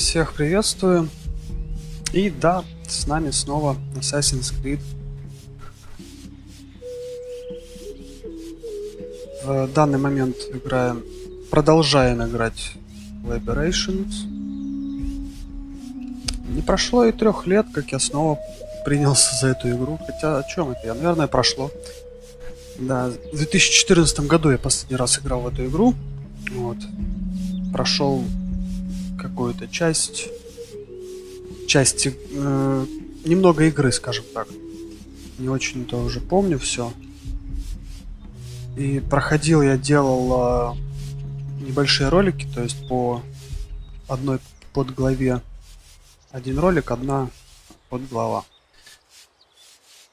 Всех приветствую. И да, с нами снова Assassin's Creed. В данный момент продолжаем играть в Liberations. Не прошло и 3 лет, как я снова принялся за эту игру. Хотя о чем это? Наверное, прошло. Да, в 2014 году я последний раз играл в эту игру. Вот. Прошел какую-то части, немного игры, скажем так. Не очень-то уже помню все. И делал небольшие ролики, то есть по одной подглаве. Один ролик, одна подглава.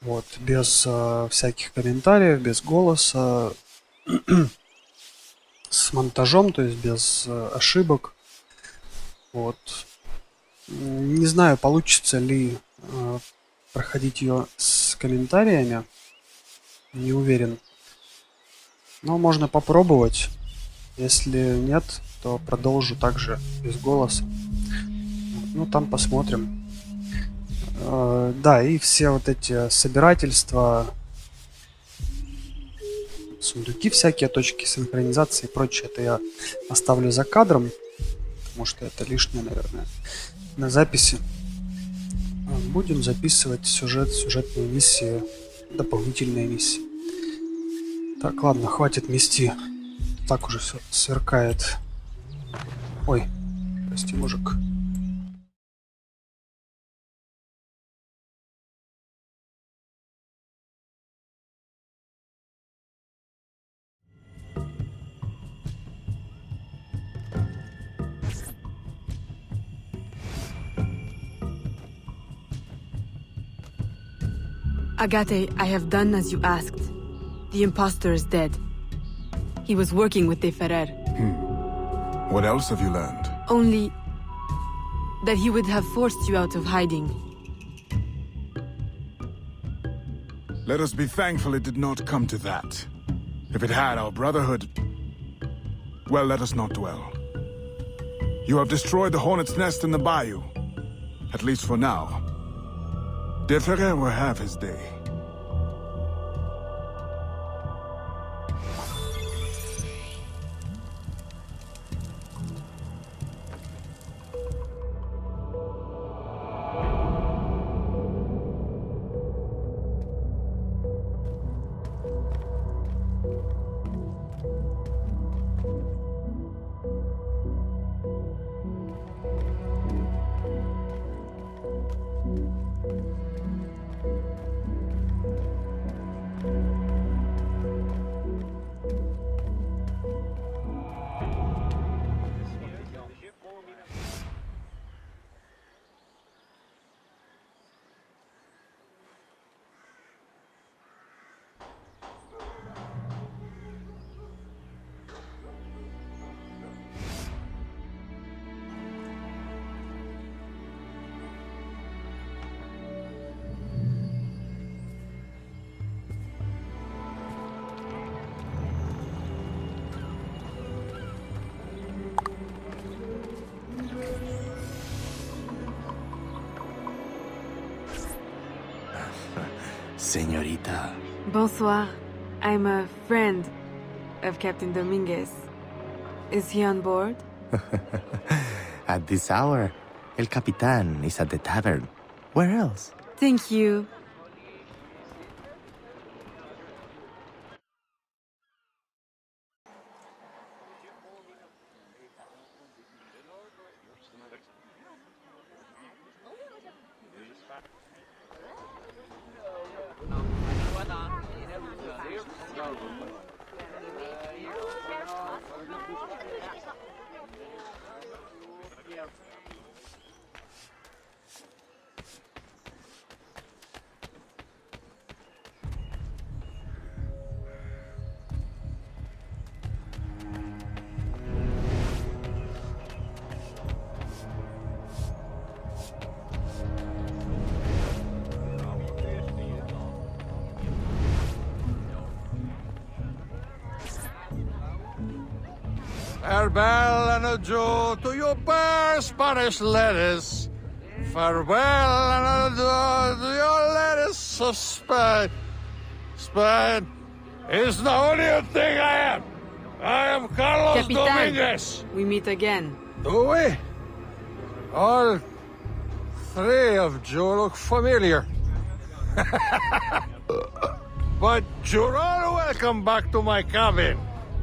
Вот, без всяких комментариев, без голоса, с монтажом, то есть без ошибок. Вот. Не знаю, получится ли проходить ее с комментариями. Не уверен. Но можно попробовать. Если нет, то продолжу также без голоса. Ну, там посмотрим. Да, и все вот эти собирательства, сундуки всякие, точки синхронизации и прочее, это я оставлю за кадром, потому что это лишнее, наверное, на записи. Будем записывать сюжетные миссии, дополнительные миссии. Так, ладно, хватит мести. Так уже все сверкает. Ой, прости, мужик. Agate, I have done as you asked. The impostor is dead. He was working with De Ferrer. What else have you learned? Only that he would have forced you out of hiding. Let us be thankful it did not come to that. If it had, our brotherhood... Well, let us not dwell. You have destroyed the hornet's nest in the bayou. At least for now. De Ferrer will have his day. Señorita. Bonsoir. I'm a friend of Captain Dominguez. Is he on board? At this hour, El Capitan is at the tavern. Where else? Thank you. Farewell and adieu to your bare Spanish lettuce. Farewell and adieu to your lettuce of Spain. Spain is the only thing I am. I am Carlos Capitan, Dominguez. we meet again. Do we? All three of you look familiar. But you're all welcome back to my cabin.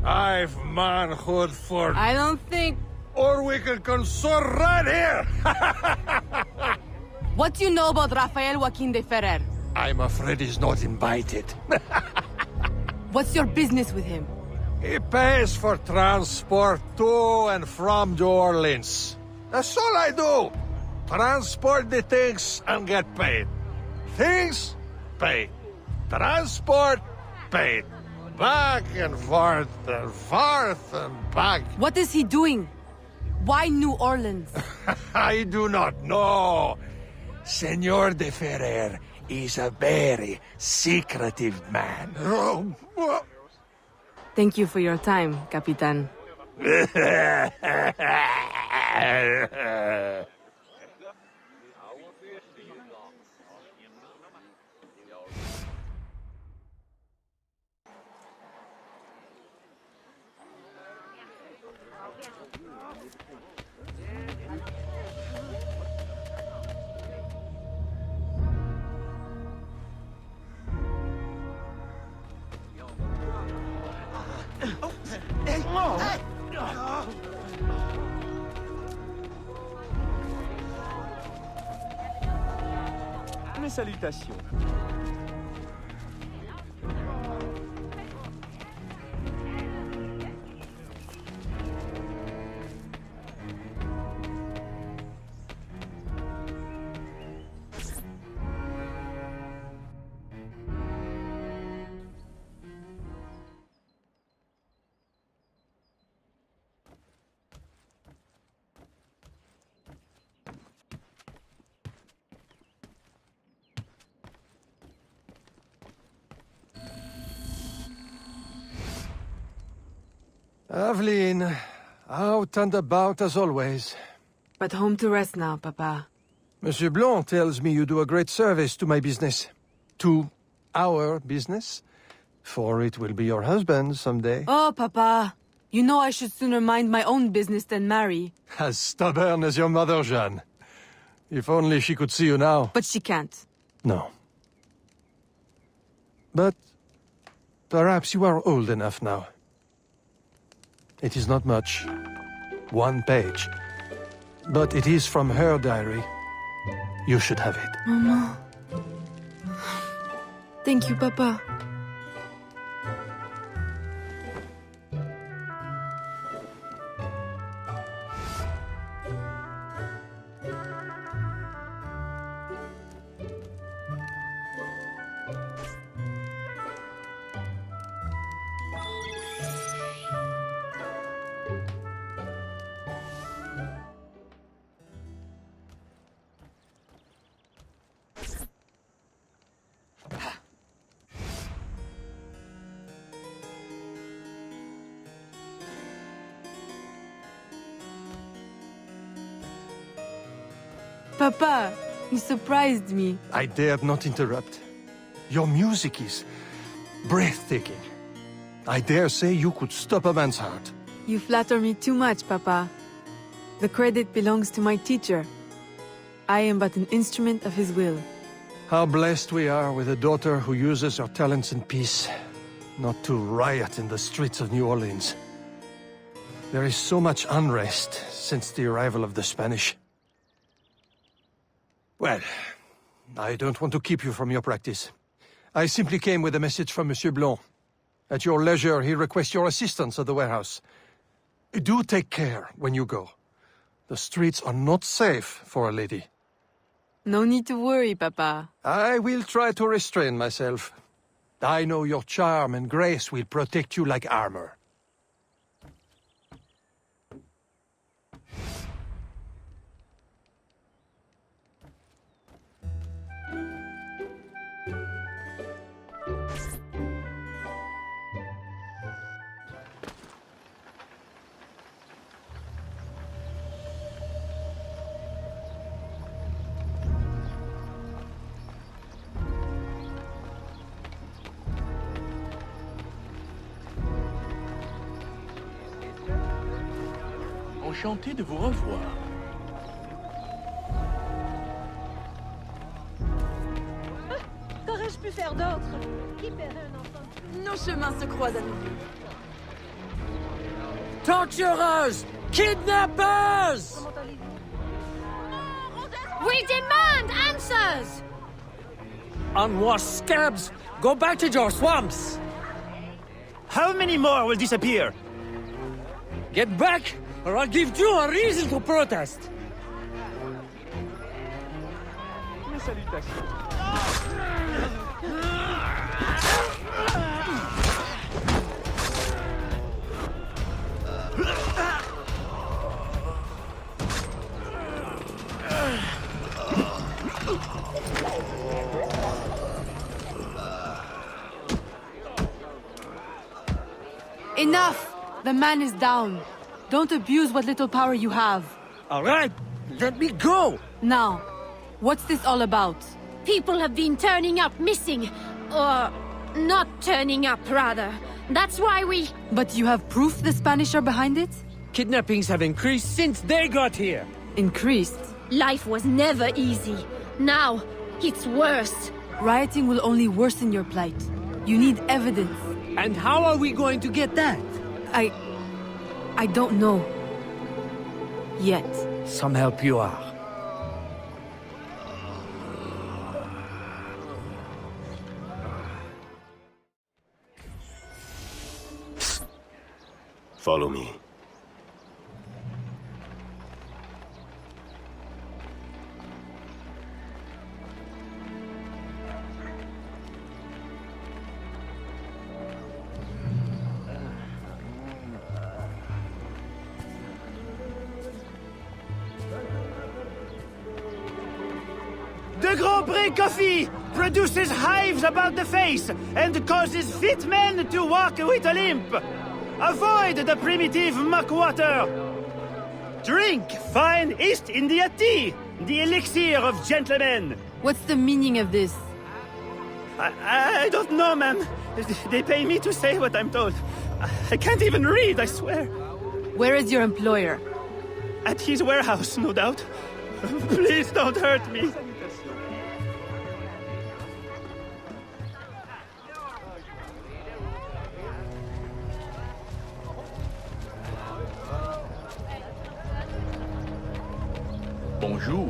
I've manhood for... I don't think... Or we can consort right here. What do you know about Rafael Joaquin de Ferrer? I'm afraid he's not invited. What's your business with him? He pays for transport to and from New Orleans. That's all I do. Transport the things and get paid. Things, paid. Transport, paid. Back and forth and back. What is he doing? Why New Orleans? I do not know. Senor de Ferrer is a very secretive man. Thank you for your time, Capitan. Mes salutations. Aveline, out and about as always. But home to rest now, Papa. Monsieur Blanc tells me you do a great service to my business. To our business. For it will be your husband someday. Oh, Papa. You know I should sooner mind my own business than marry. As stubborn as your mother, Jeanne. If only she could see you now. But she can't. No. But perhaps you are old enough now. It is not much. 1 page. But it is from her diary. You should have it. Mama. Thank you, Papa. Papa, you surprised me. I dared not interrupt. Your music is breathtaking. I dare say you could stop a man's heart. You flatter me too much, Papa. The credit belongs to my teacher. I am but an instrument of his will. How blessed we are with a daughter who uses her talents in peace, not to riot in the streets of New Orleans. There is so much unrest since the arrival of the Spanish. Well, I don't want to keep you from your practice. I simply came with a message from Monsieur Blanc. At your leisure, he requests your assistance at the warehouse. Do take care when you go. The streets are not safe for a lady. No need to worry, Papa. I will try to restrain myself. I know your charm and grace will protect you like armor. enchanté de vous revoir. Qu'aurais-je pu faire d'autre? Libérer un enfant. Nos chemins se croisent à nouveau. Torturers! Kidnappers! Comment allez-vous? We demand answers! Unwashed scabs! Go back to your swamps! How many more will disappear? Get back, or I'll give you a reason to protest! Mes salutations. Enough! The man is down. Don't abuse what little power you have. All right, let me go! Now, what's this all about? People have been turning up missing. Or not turning up, rather. That's why we... But you have proof the Spanish are behind it? Kidnappings have increased since they got here. Increased. Life was never easy. Now, it's worse. Rioting will only worsen your plight. You need evidence. And how are we going to get that? I don't know. Yet. Some help you are. Follow me. The Grand Prix coffee produces hives about the face and causes fit men to walk with a limp. Avoid the primitive muck water. Drink fine East India tea, the elixir of gentlemen. What's the meaning of this? I don't know, ma'am. They pay me to say what I'm told. I can't even read, I swear. Where is your employer? At his warehouse, no doubt. Please don't hurt me. Bonjour.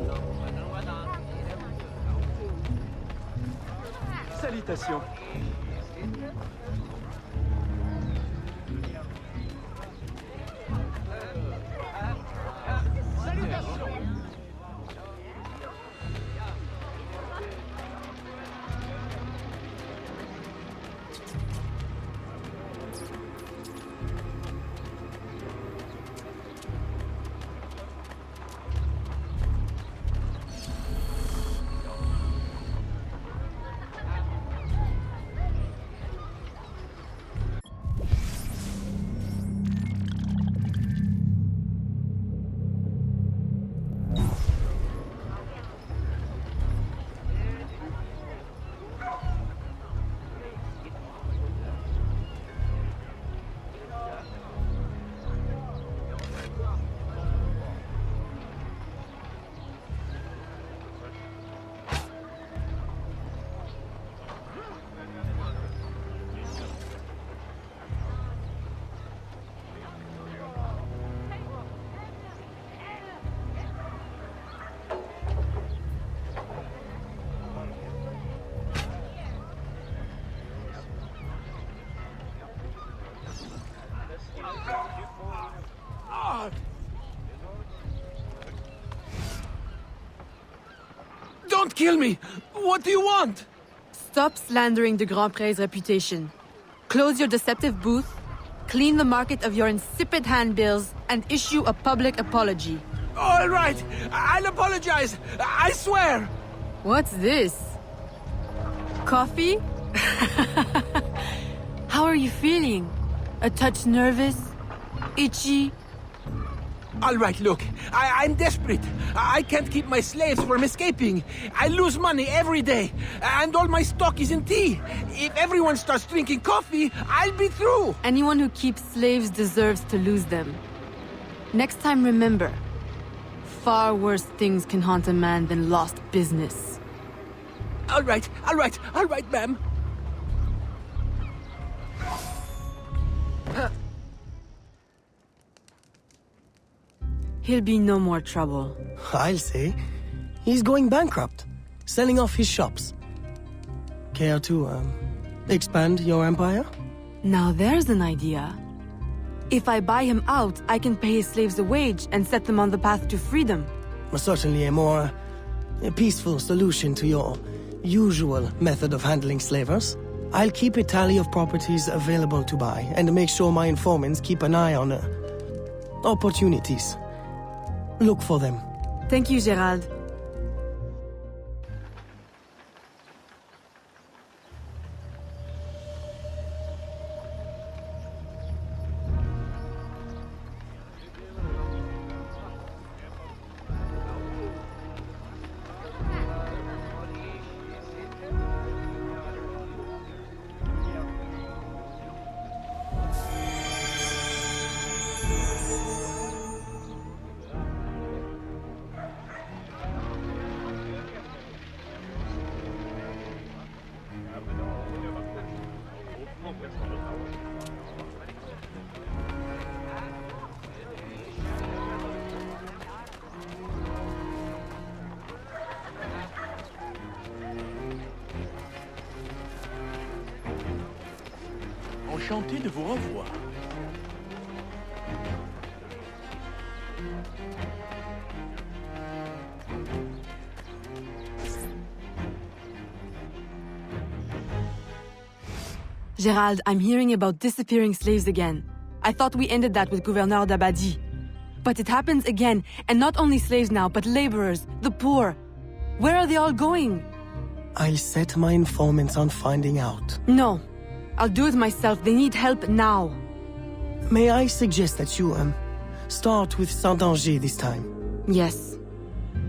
Salutations. Don't kill me! What do you want? Stop slandering the Grand Prix's reputation. Close your deceptive booth, clean the market of your insipid handbills, and issue a public apology. All right, I'll apologize. I swear. What's this? Coffee? How are you feeling? A touch nervous? Itchy? All right, look, I'm desperate. I can't keep my slaves from escaping. I lose money every day, and all my stock is in tea. If everyone starts drinking coffee, I'll be through. Anyone who keeps slaves deserves to lose them. Next time, remember, far worse things can haunt a man than lost business. All right, ma'am. He'll be no more trouble. I'll say. He's going bankrupt, selling off his shops. Care to, expand your empire? Now there's an idea. If I buy him out, I can pay his slaves a wage and set them on the path to freedom. Certainly a more peaceful solution to your usual method of handling slavers. I'll keep a tally of properties available to buy and make sure my informants keep an eye on opportunities. Look for them. Thank you, Gerald. Enchanté de vous revoir. Gerald, I'm hearing about disappearing slaves again. I thought we ended that with Gouverneur d'Abadie. But it happens again, and not only slaves now, but laborers, the poor. Where are they all going? I'll set my informants on finding out. No. I'll do it myself. They need help now. May I suggest that you, start with Saint-Danger this time? Yes.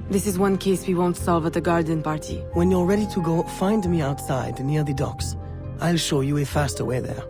This is one case we won't solve at the garden party. When you're ready to go, find me outside near the docks. I'll show you a faster way there.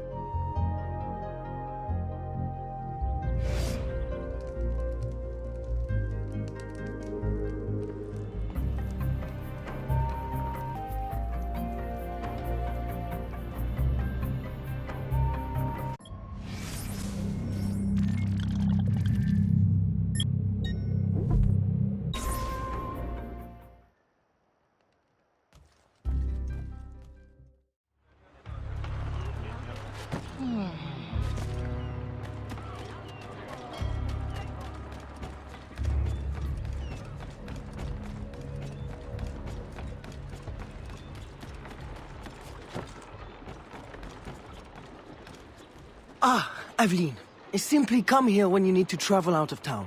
Ah, Aveline. Simply come here when you need to travel out of town.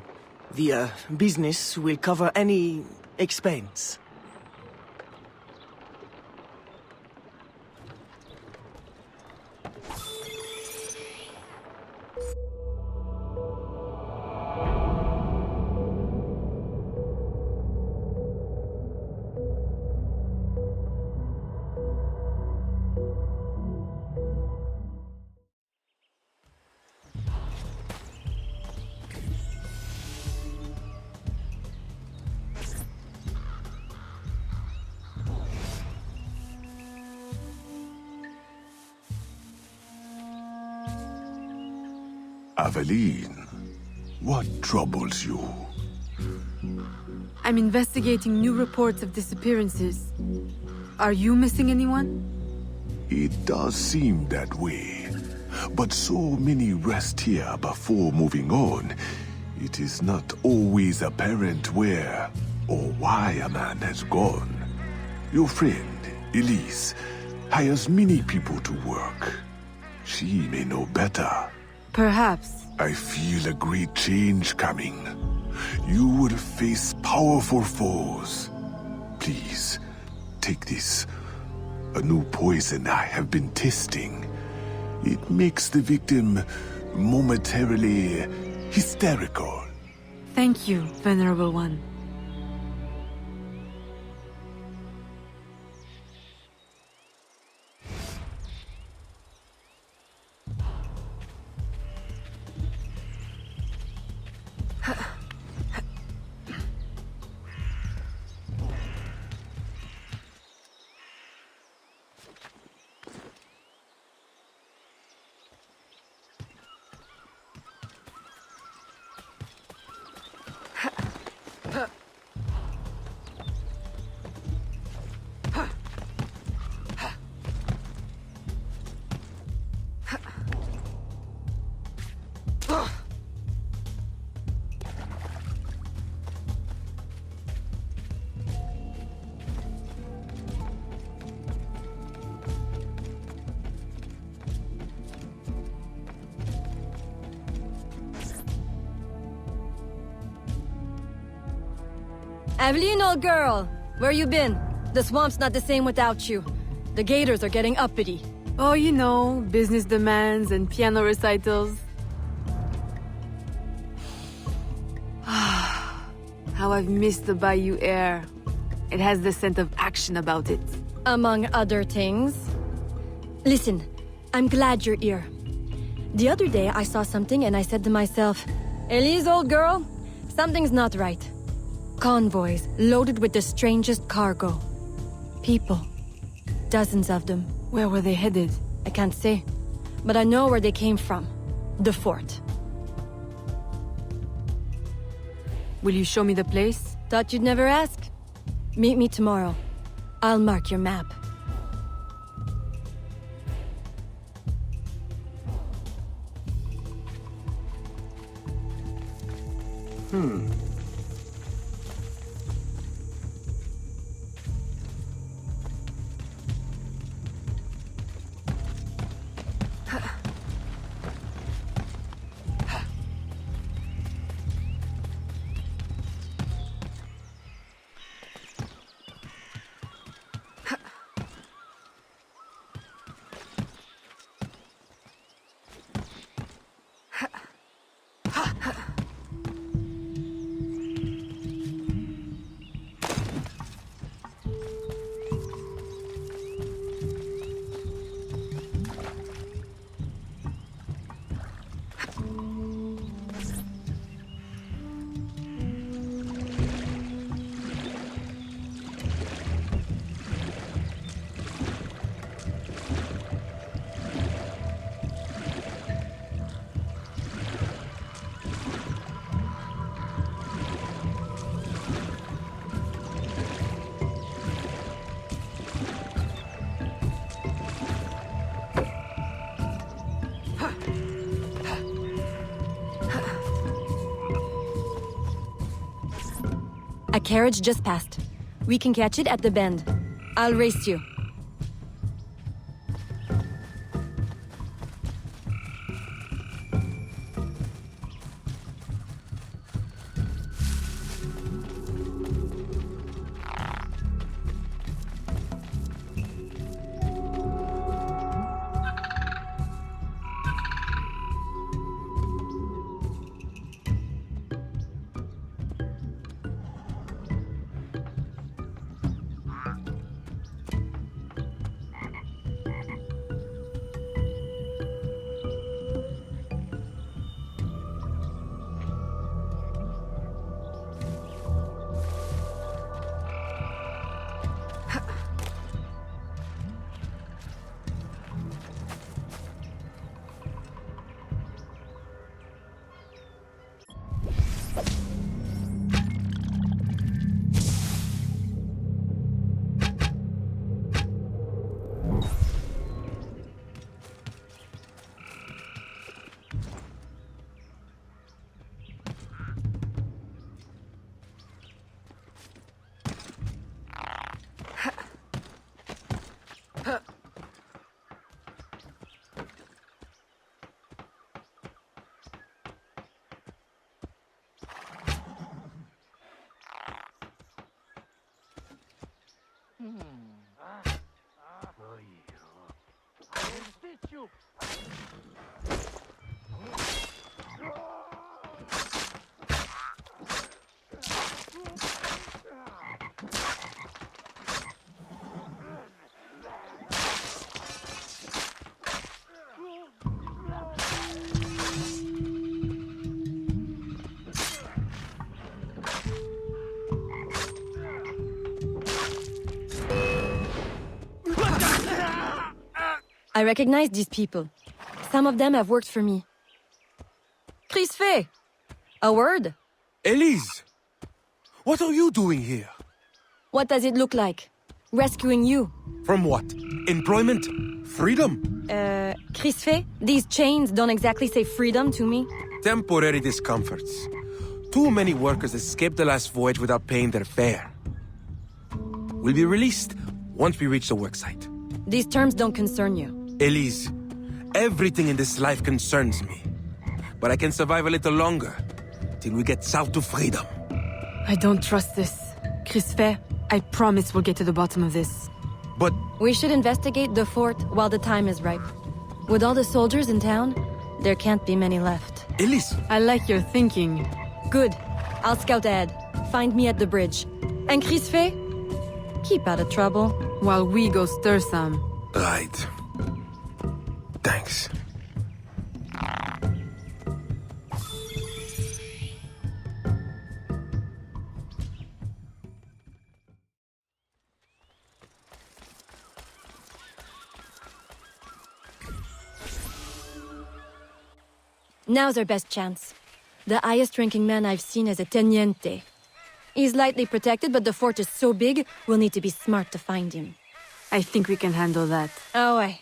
The, business will cover any expense. Aveline, what troubles you? I'm investigating new reports of disappearances. Are you missing anyone? It does seem that way. But so many rest here before moving on. It is not always apparent where or why a man has gone. Your friend, Elise, hires many people to work. She may know better. Perhaps. I feel a great change coming. You will face powerful foes. Please, take this. A new poison I have been testing. It makes the victim momentarily hysterical. Thank you, Venerable One. Aveline, old girl, where you been? The swamp's not the same without you. The gators are getting uppity. Oh, you know, business demands and piano recitals. How I've missed the Bayou air. It has the scent of action about it. Among other things. Listen, I'm glad you're here. The other day I saw something and I said to myself, Elise, old girl, something's not right. Convoys loaded with the strangest cargo. People. Dozens of them. Where were they headed? I can't say. But I know where they came from. The fort. Will you show me the place? Thought you'd never ask. Meet me tomorrow. I'll mark your map. A carriage just passed. We can catch it at the bend. I'll race you. I recognize these people. Some of them have worked for me. Crisfe! A word? Elise! What are you doing here? What does it look like? Rescuing you. From what? Employment? Freedom? Crisfe, these chains don't exactly say freedom to me. Temporary discomforts. Too many workers escaped the last voyage without paying their fare. We'll be released once we reach the worksite. These terms don't concern you. Elise, everything in this life concerns me. But I can survive a little longer, till we get south to freedom. I don't trust this. Crisfet, I promise we'll get to the bottom of this. But We should investigate the fort while the time is ripe. With all the soldiers in town, there can't be many left. Elise, I like your thinking. Good. I'll scout ahead. Find me at the bridge. And Crisfet? Keep out of trouble. While we go stir some. right. Thanks. Now's our best chance. The highest-ranking man I've seen is a teniente. He's lightly protected, but the fort is so big, we'll need to be smart to find him. I think we can handle that. Oh, aye.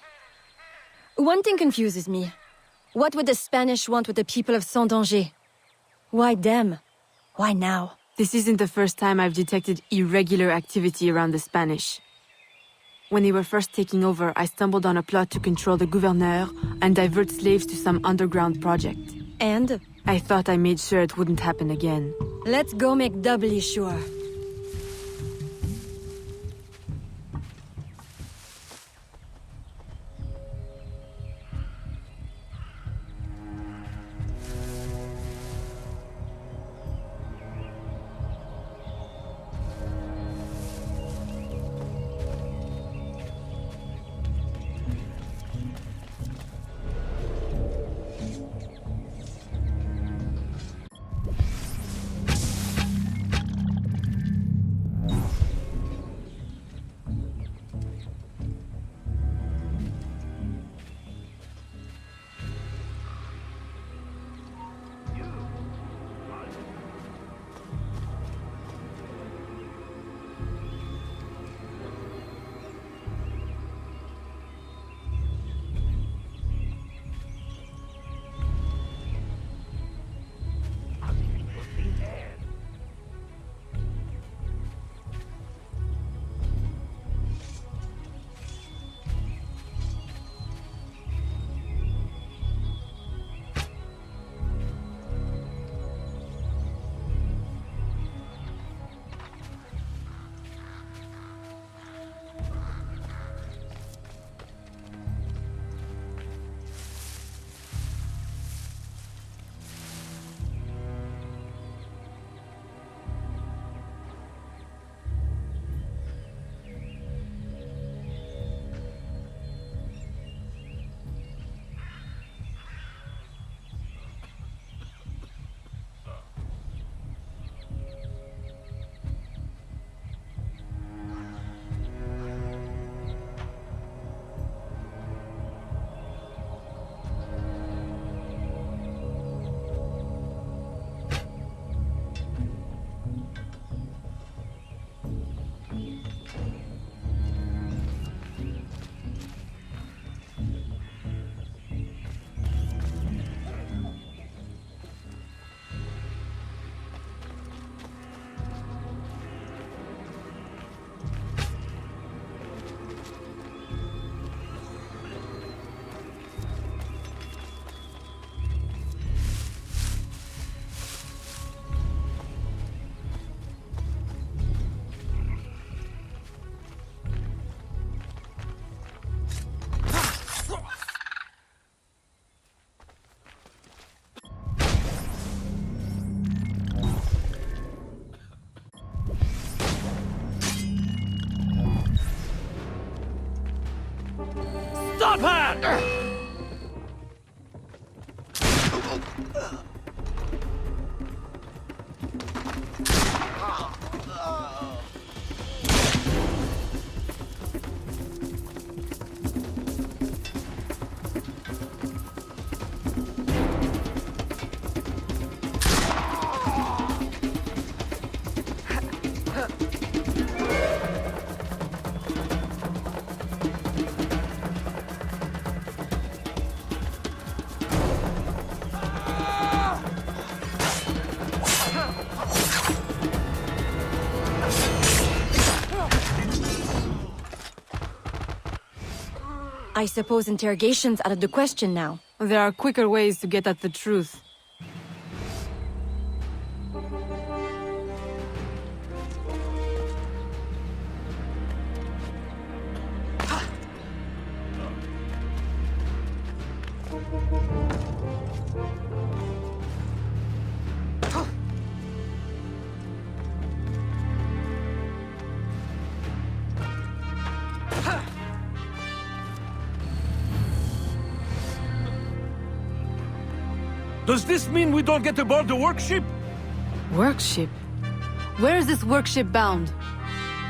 One thing confuses me. What would the Spanish want with the people of Saint-Danger? Why them? Why now? This isn't the first time I've detected irregular activity around the Spanish. When they were first taking over, I stumbled on a plot to control the gouverneur and divert slaves to some underground project. And? I thought I made sure it wouldn't happen again. Let's go make doubly sure. Stop her! I suppose interrogation's out of the question now. There are quicker ways to get at the truth. Does this mean we don't get aboard the workship? Workship? Where is this workship bound?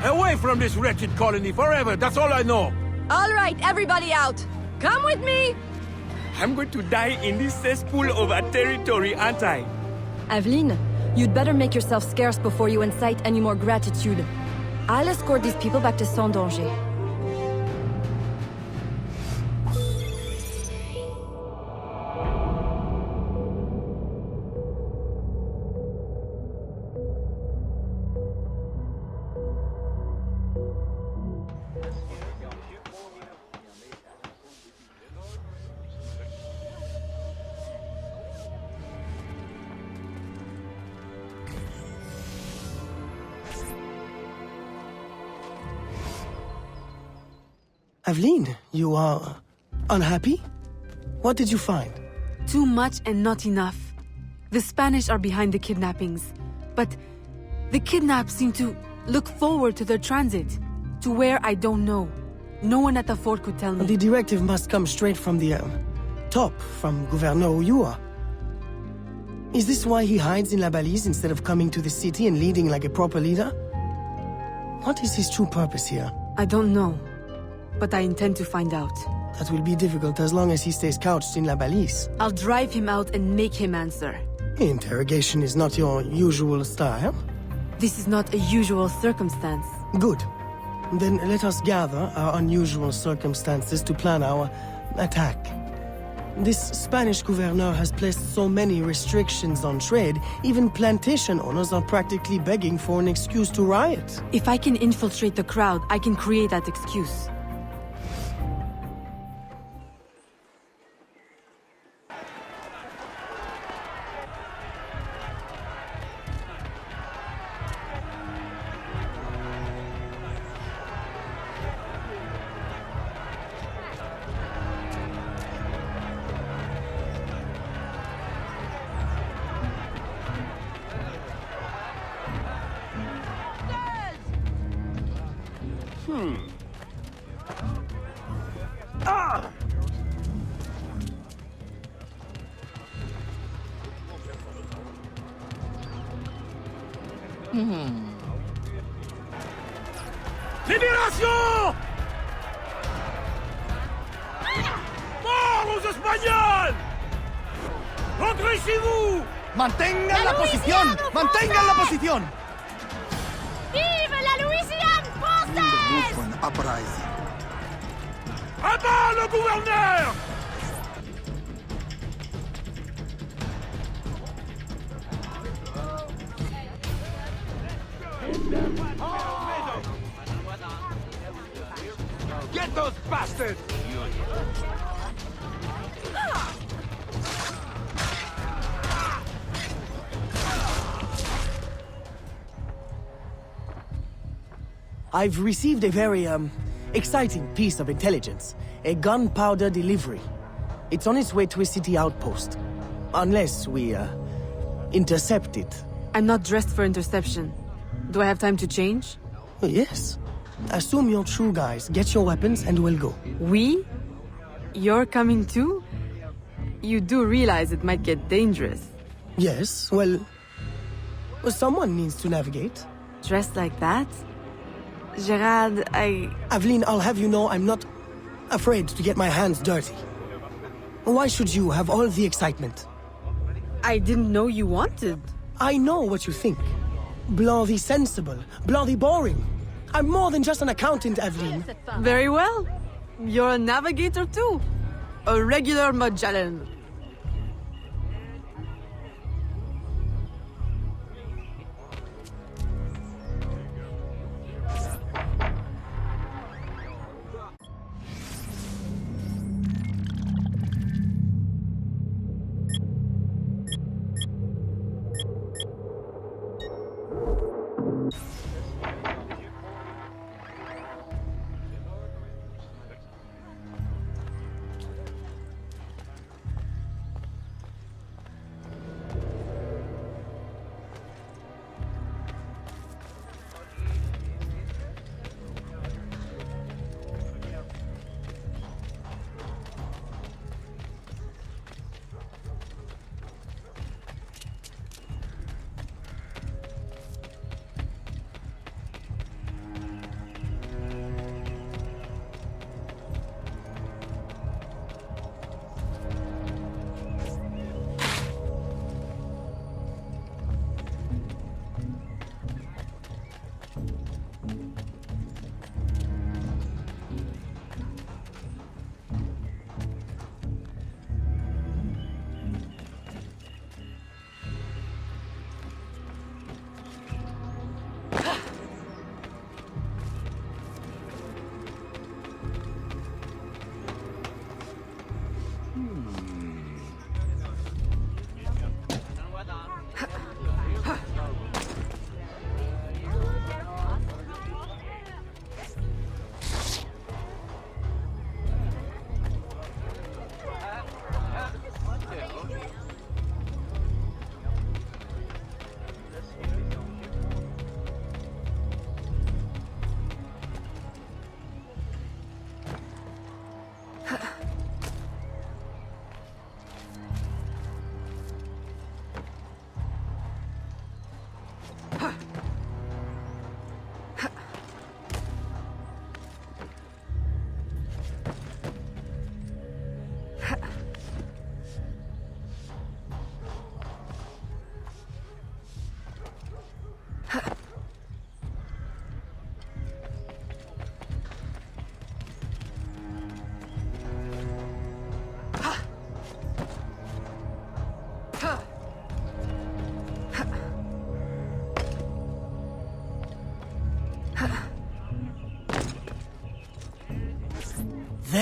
Away from this wretched colony forever, that's all I know. All right, everybody out. Come with me. I'm going to die in this cesspool of a territory, aren't I? Aveline, you'd better make yourself scarce before you incite any more gratitude. I'll escort these people back to Sans Danger. Aveline, you are unhappy? What did you find? Too much and not enough. The Spanish are behind the kidnappings, but the kidnapped seem to look forward to their transit, to where I don't know. No one at the fort could tell me. The directive must come straight from the top, from Gouverneur Uyua. Is this why he hides in La Balise instead of coming to the city and leading like a proper leader? What is his true purpose here? I don't know, but I intend to find out. That will be difficult as long as he stays couched in La Balise. I'll drive him out and make him answer. Interrogation is not your usual style. This is not a usual circumstance. Good. Then let us gather our unusual circumstances to plan our attack. This Spanish gouverneur has placed so many restrictions on trade, even plantation owners are practically begging for an excuse to riot. If I can infiltrate the crowd, I can create that excuse. Libération! Mort aux Espagnols! Rentrez chez vous! ¡Mantengan la posición! ¡Mantengan la posición! Vive la Louisiane française! À bas le gouverneur! Get those bastards! I've received a very, exciting piece of intelligence. A gunpowder delivery. It's on its way to a city outpost. Unless we, intercept it. I'm not dressed for interception. Do I have time to change? Oh, yes. Assume you're true, guys. Get your weapons and we'll go. We? You're coming too? You do realize it might get dangerous. Yes, well, someone needs to navigate. Dressed like that? Gerard, Aveline, I'll have you know I'm not afraid to get my hands dirty. Why should you have all the excitement? I didn't know you wanted. I know what you think. Blanc the sensible, Blanc the boring. I'm more than just an accountant, Aveline. Very well. You're a navigator too. A regular Magellan.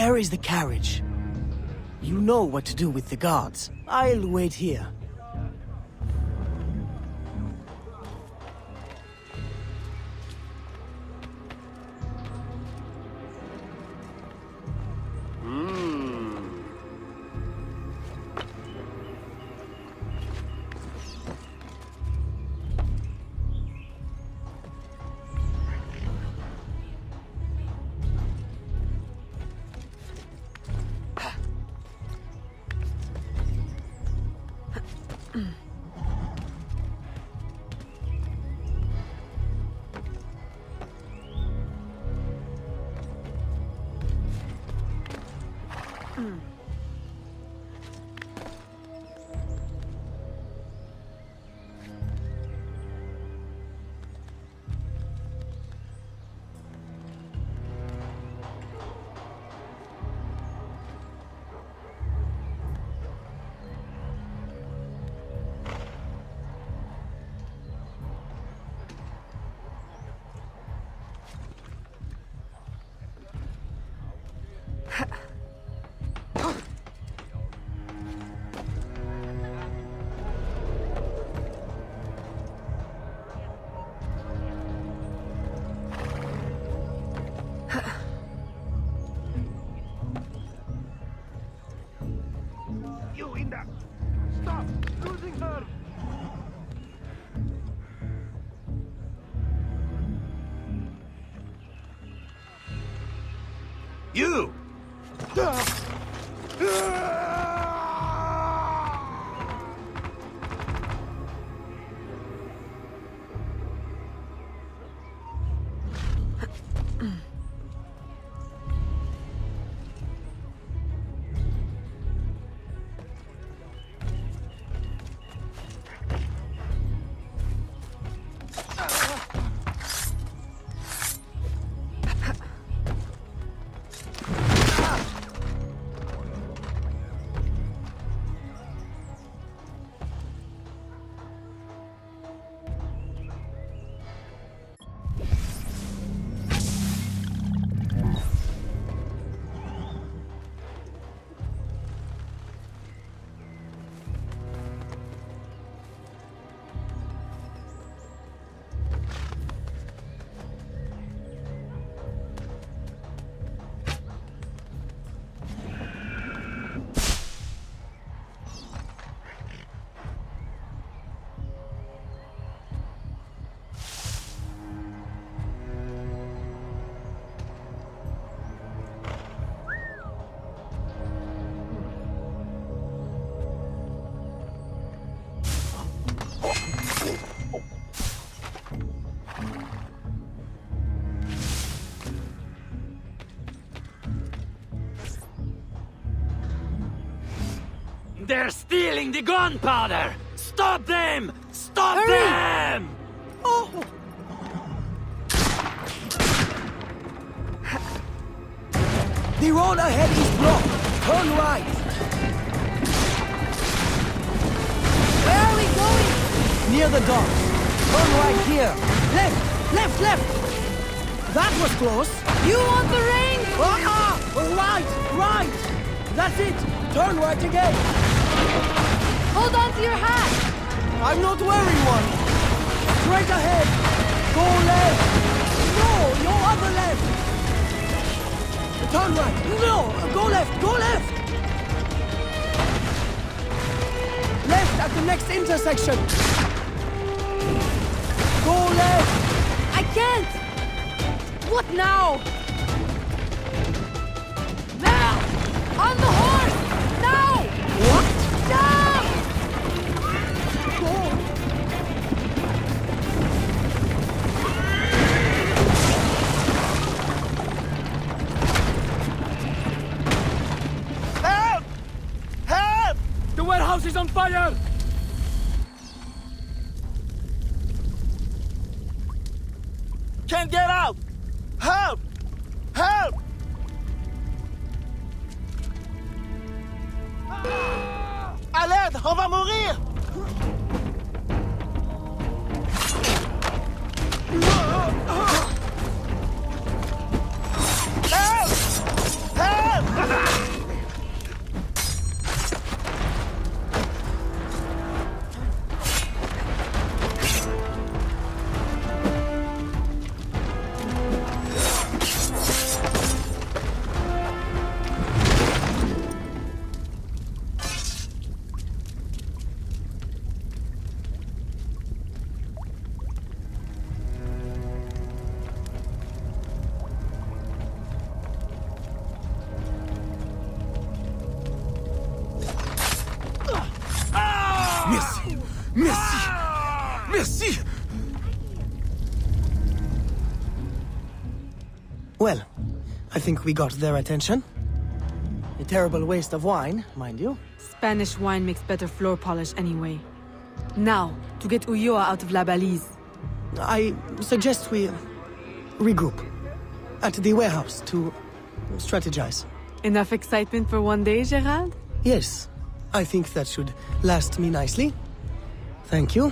Where is the carriage? You know what to do with the guards. I'll wait here. Stop! Losing her! You! They're stealing the gunpowder! Stop them! Stop Hurry! them! Oh! The road ahead is blocked. Turn right. Where are we going? Near the docks. Turn right here. Left! Left! Left! That was close. You want the rain? Right! Right! That's it! Turn right again! Hold on to your hat! I'm not wearing one! Straight ahead! Go left! No! Your other left! Turn right! No! Go left! Go left! Left at the next intersection! Go left! I can't! What now? Now! On the horse! Now! What? Now! Help! Help! The warehouse is on fire! Can't get out! Help! Help! À l'aide! On va mourir! Help! Help! Well, I think we got their attention. A terrible waste of wine, mind you. Spanish wine makes better floor polish anyway. Now, to get Ulloa out of La Balise. I suggest we regroup at the warehouse to strategize. Enough excitement for one day, Gerald? Yes, I think that should last me nicely. Thank you.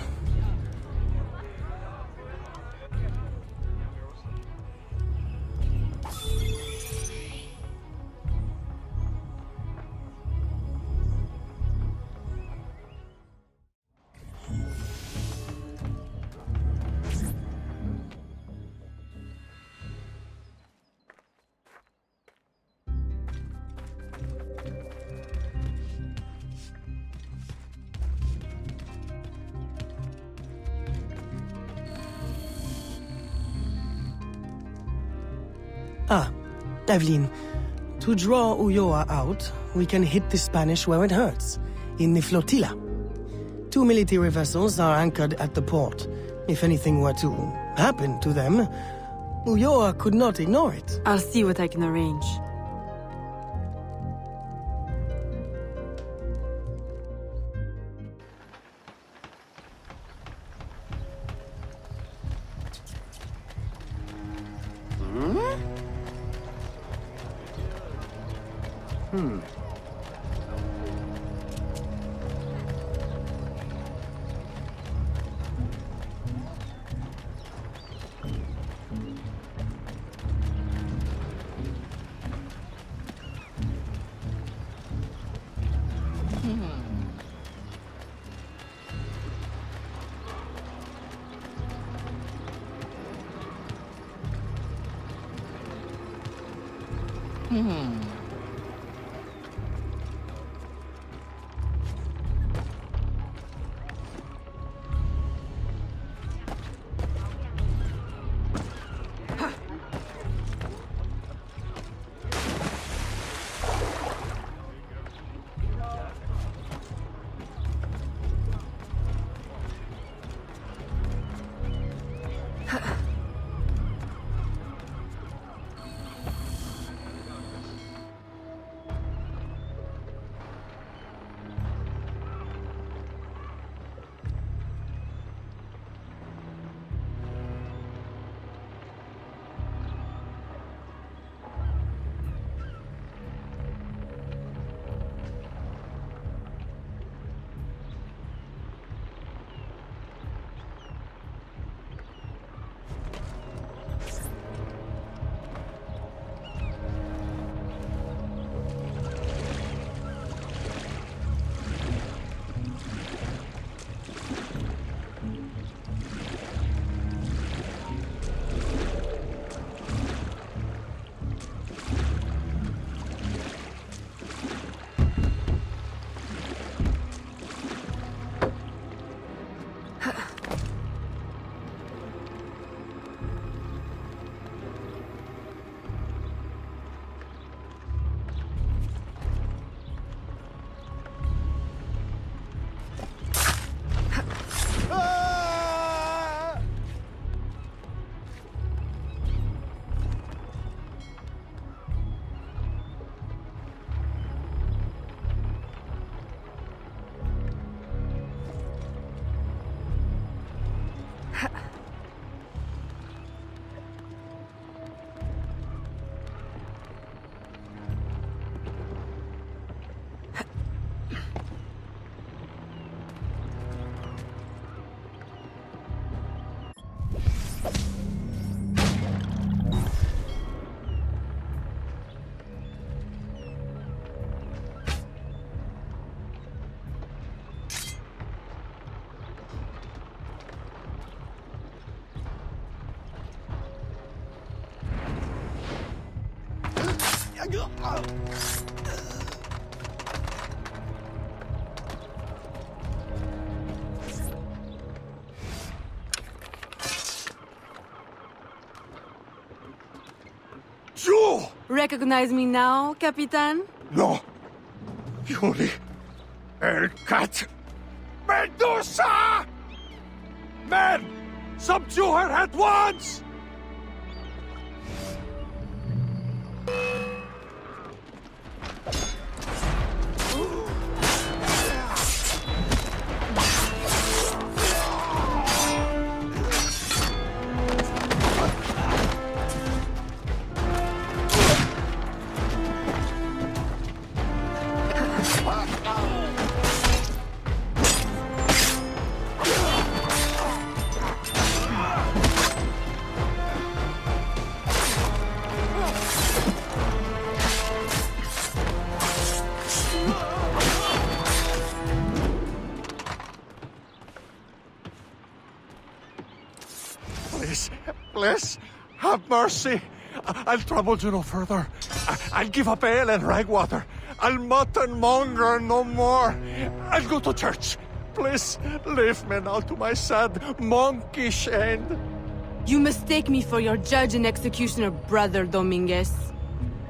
Ah, Evelyn, to draw Ulloa out, we can hit the Spanish where it hurts, in the flotilla. 2 military vessels are anchored at the port. If anything were to happen to them, Ulloa could not ignore it. I'll see what I can arrange. You! Recognize me now, Capitan? No. Yuri. El Cat. Medusa! Men! Subdue her at once! Please, have mercy. I'll trouble you no further. I'll give up ale and ragwater. I'll mutton monger no more. I'll go to church. Please, leave me now to my sad, monkish end. You mistake me for your judge and executioner, Brother Dominguez.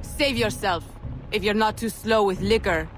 Save yourself, if you're not too slow with liquor.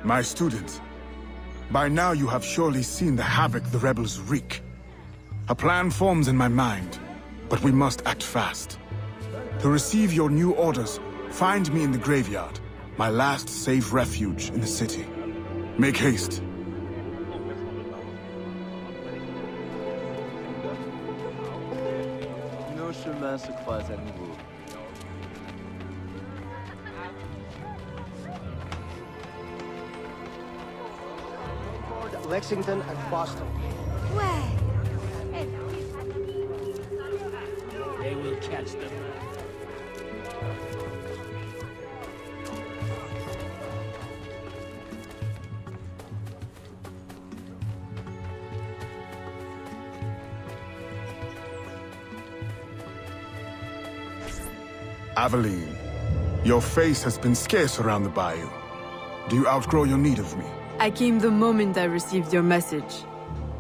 My student, by now you have surely seen the havoc the rebels wreak. A plan forms in my mind, but we must act fast. To receive your new orders, find me in the graveyard, my last safe refuge in the city. Make haste. Nos chemins se croisent à nouveau. Lexington and Boston. They will catch them. Aveline, your face has been scarce around the bayou. Do you outgrow your need of me? I came the moment I received your message.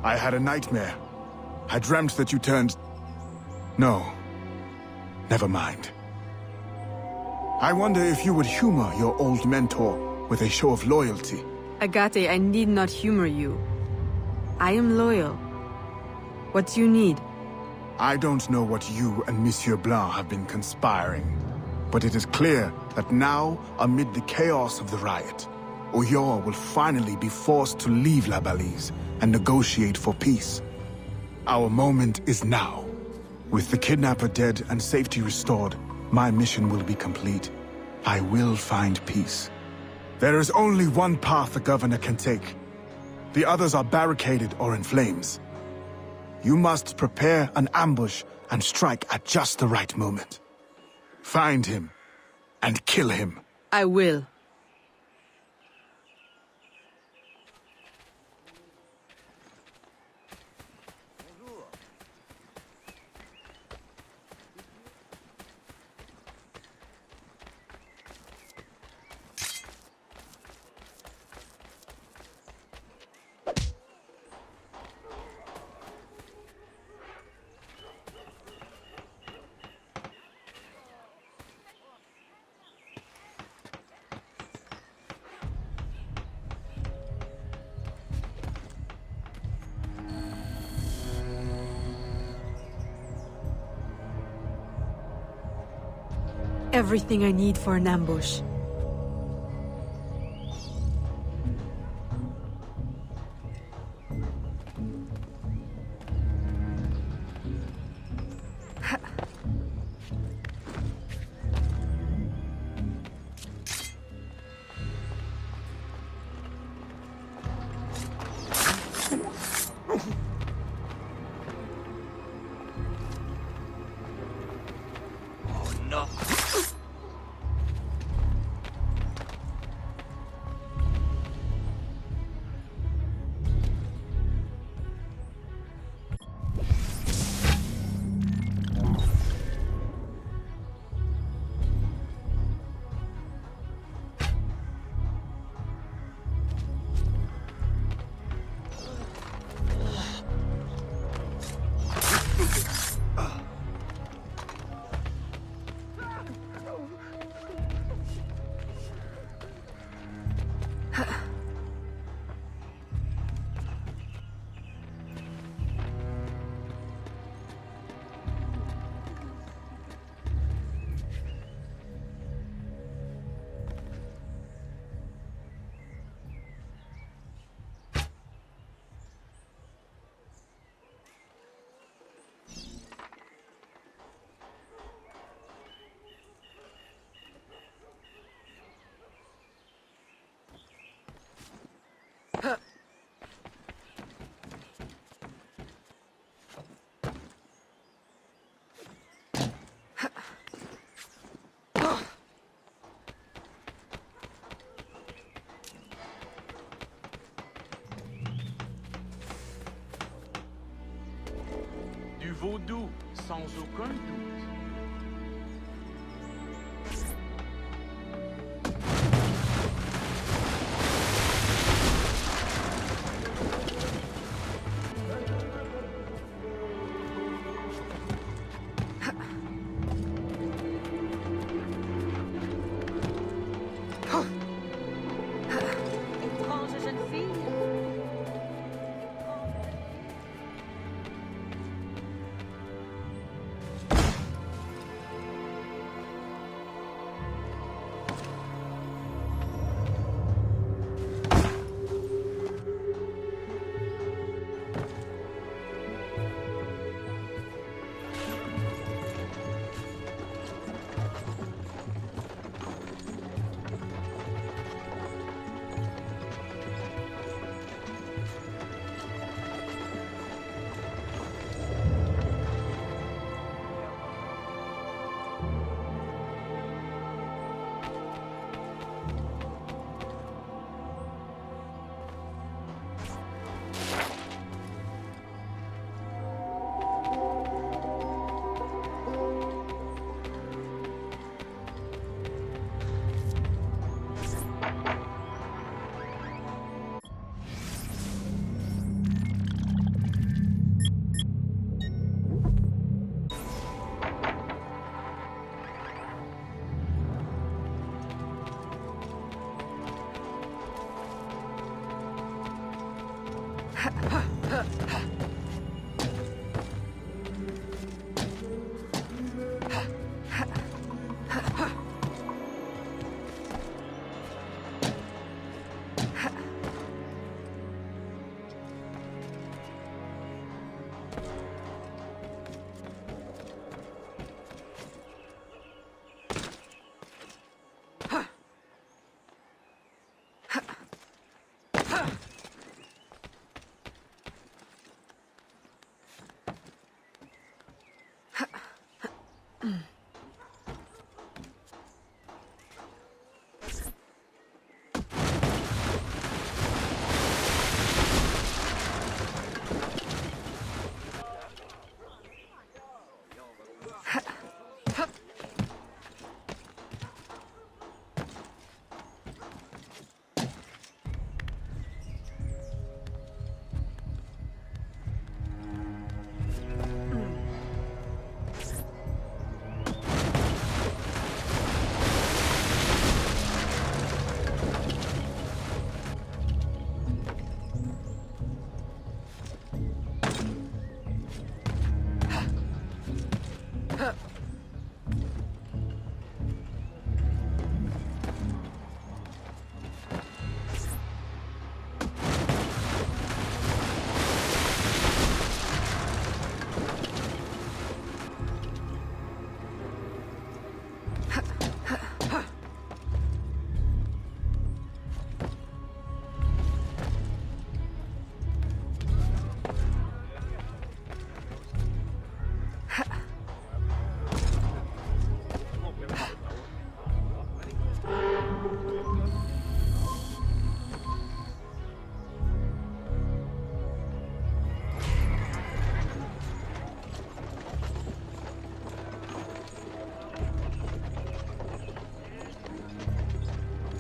I had a nightmare. I dreamt that you turned... No. Never mind. I wonder if you would humor your old mentor with a show of loyalty. Agate, I need not humor you. I am loyal. What do you need? I don't know what you and Monsieur Blanc have been conspiring, but it is clear that now, amid the chaos of the riot, Oyor will finally be forced to leave La Balise and negotiate for peace. Our moment is now. With the kidnapper dead and safety restored, my mission will be complete. I will find peace. There is only one path the governor can take. The others are barricaded or in flames. You must prepare an ambush and strike at just the right moment. Find him and kill him. I will. Everything I need for an ambush. vaudou, sans aucun doute. Étrange jeune fille.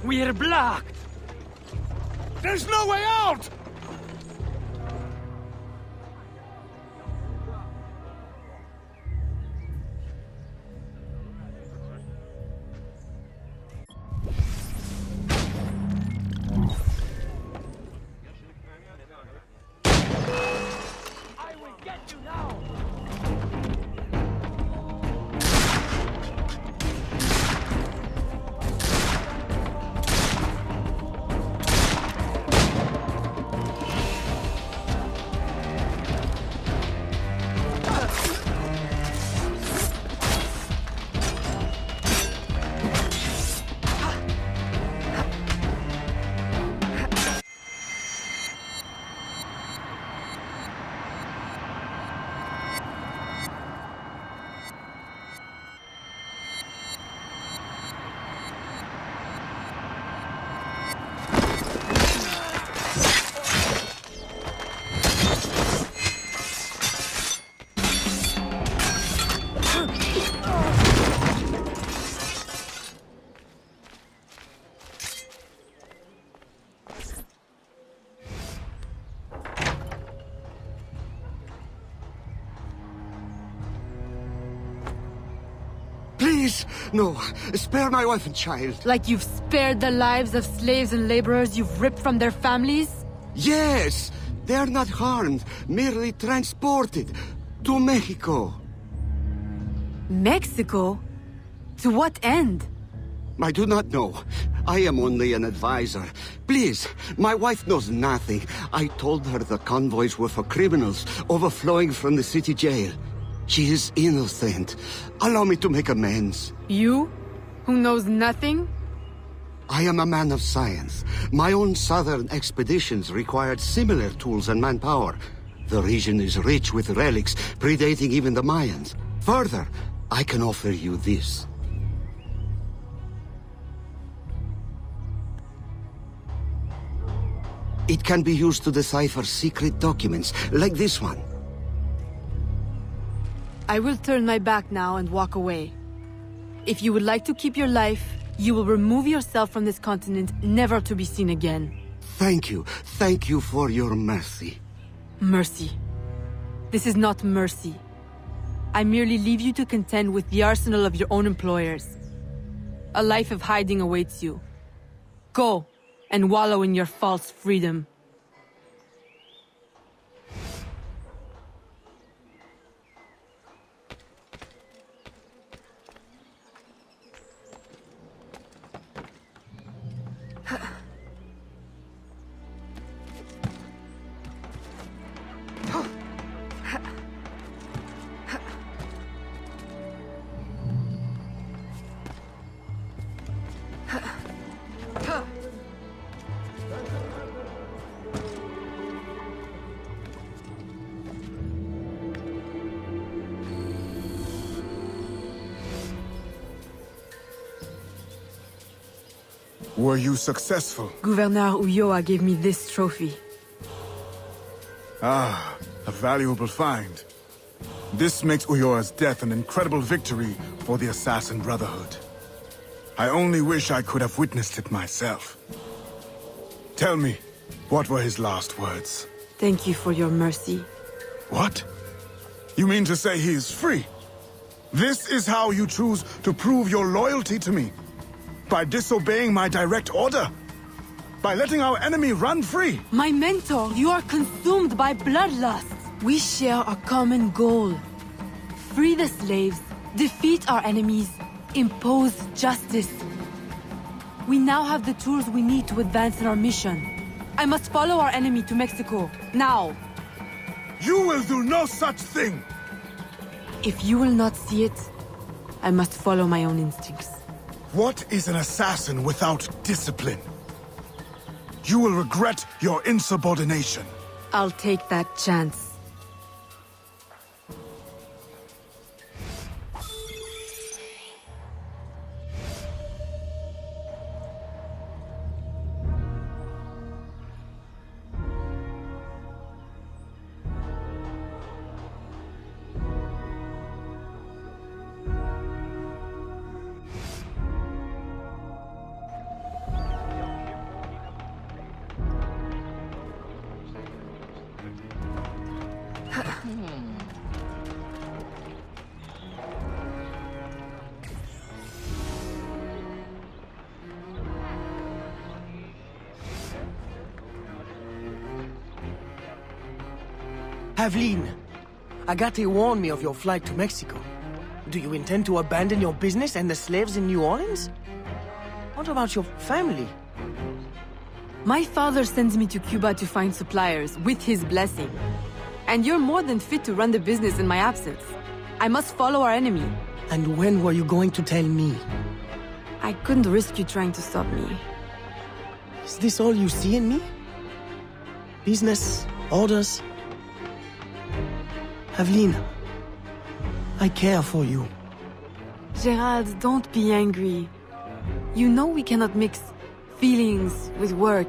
We're blocked! There's no way out! I will get you now! Please, no. Spare my wife and child. Like you've spared the lives of slaves and laborers you've ripped from their families? Yes! They're not harmed, merely transported to Mexico. Mexico? To what end? I do not know. I am only an advisor. Please, my wife knows nothing. I told her the convoys were for criminals overflowing from the city jail. She is innocent. Allow me to make amends. You? Who knows nothing? I am a man of science. My own southern expeditions required similar tools and manpower. The region is rich with relics predating even the Mayans. Further, I can offer you this. It can be used to decipher secret documents, like this one. I will turn my back now and walk away. If you would like to keep your life, you will remove yourself from this continent, never to be seen again. Thank you. Thank you for your mercy. Mercy. This is not mercy. I merely leave you to contend with the arsenal of your own employers. A life of hiding awaits you. Go, and wallow in your false freedom. Were you successful? Gouverneur Ulloa gave me this trophy. Ah, a valuable find. This makes Ulloa's death an incredible victory for the Assassin Brotherhood. I only wish I could have witnessed it myself. Tell me, what were his last words? Thank you for your mercy. What? You mean to say he is free? This is how you choose to prove your loyalty to me? By disobeying my direct order? By letting our enemy run free? My mentor, you are consumed by bloodlust. We share a common goal. Free the slaves, defeat our enemies, impose justice. We now have the tools we need to advance in our mission. I must follow our enemy to Mexico, now. You will do no such thing! If you will not see it, I must follow my own instincts. What is an assassin without discipline? You will regret your insubordination. I'll take that chance. Aveline, Agate warned me of your flight to Mexico. Do you intend to abandon your business and the slaves in New Orleans? What about your family? My father sends me to Cuba to find suppliers, with his blessing. And you're more than fit to run the business in my absence. I must follow our enemy. And when were you going to tell me? I couldn't risk you trying to stop me. Is this all you see in me? Business, orders? Aveline, I care for you. Gerald, don't be angry. You know we cannot mix feelings with work.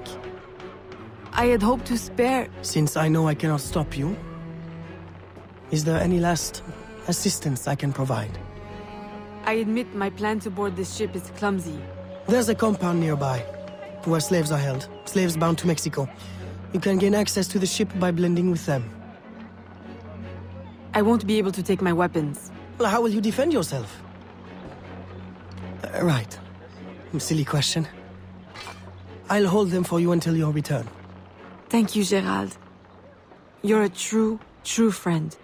I had hoped to spare... Since I know I cannot stop you, is there any last assistance I can provide? I admit my plan to board this ship is clumsy. There's a compound nearby, where slaves are held. Slaves bound to Mexico. You can gain access to the ship by blending with them. I won't be able to take my weapons. Well, how will you defend yourself? Right. Silly question. I'll hold them for you until your return. Thank you, Gerald. You're a true, true friend.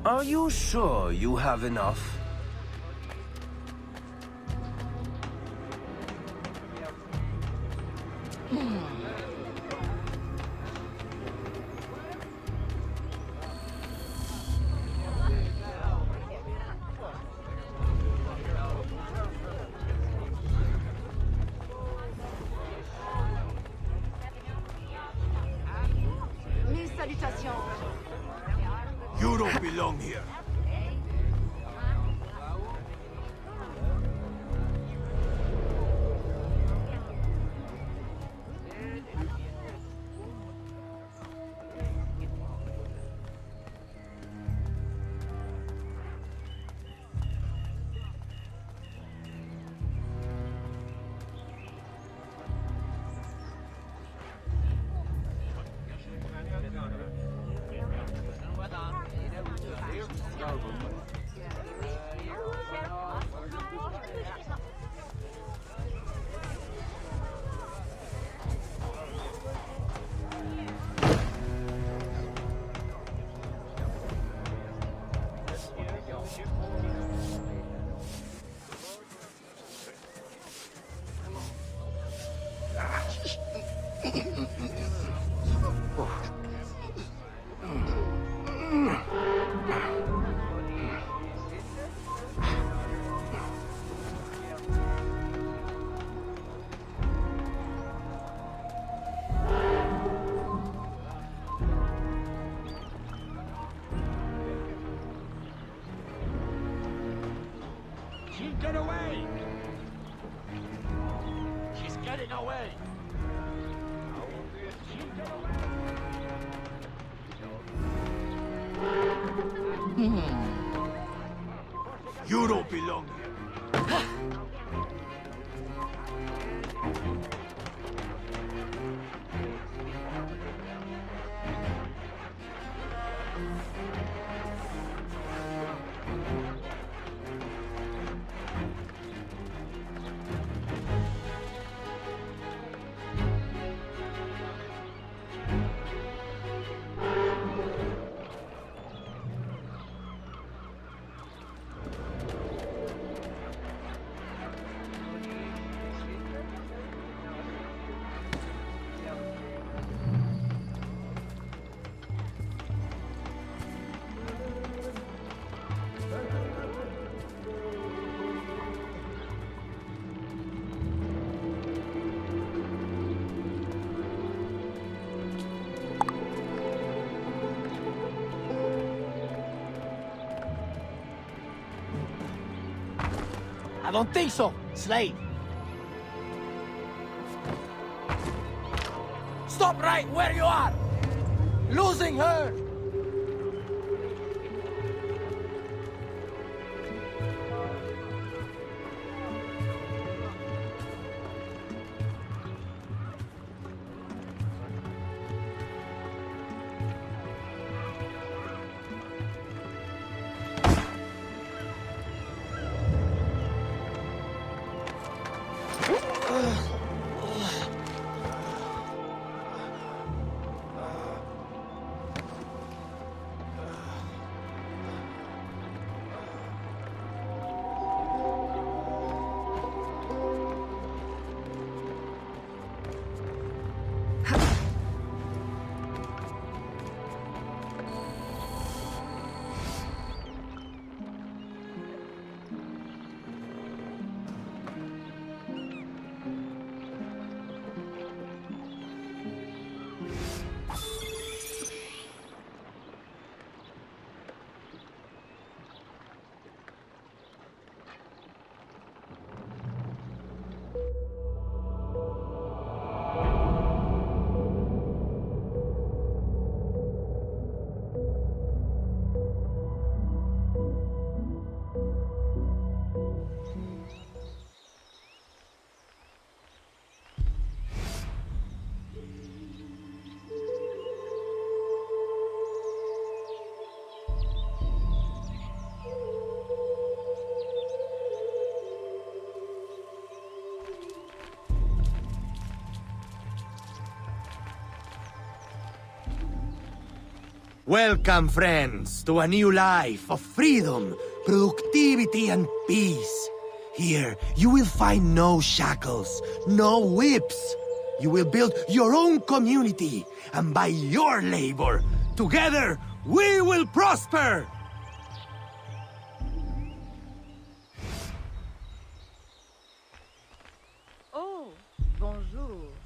Are you sure you have enough? You don't belong here. She's getting away! She's getting away! You don't belong here. I don't think so, slave. Stop right where you are! Losing her! Welcome, friends, to a new life of freedom, productivity, and peace. Here, you will find no shackles, no whips. You will build your own community, and by your labor, together, we will prosper! Oh, bonjour.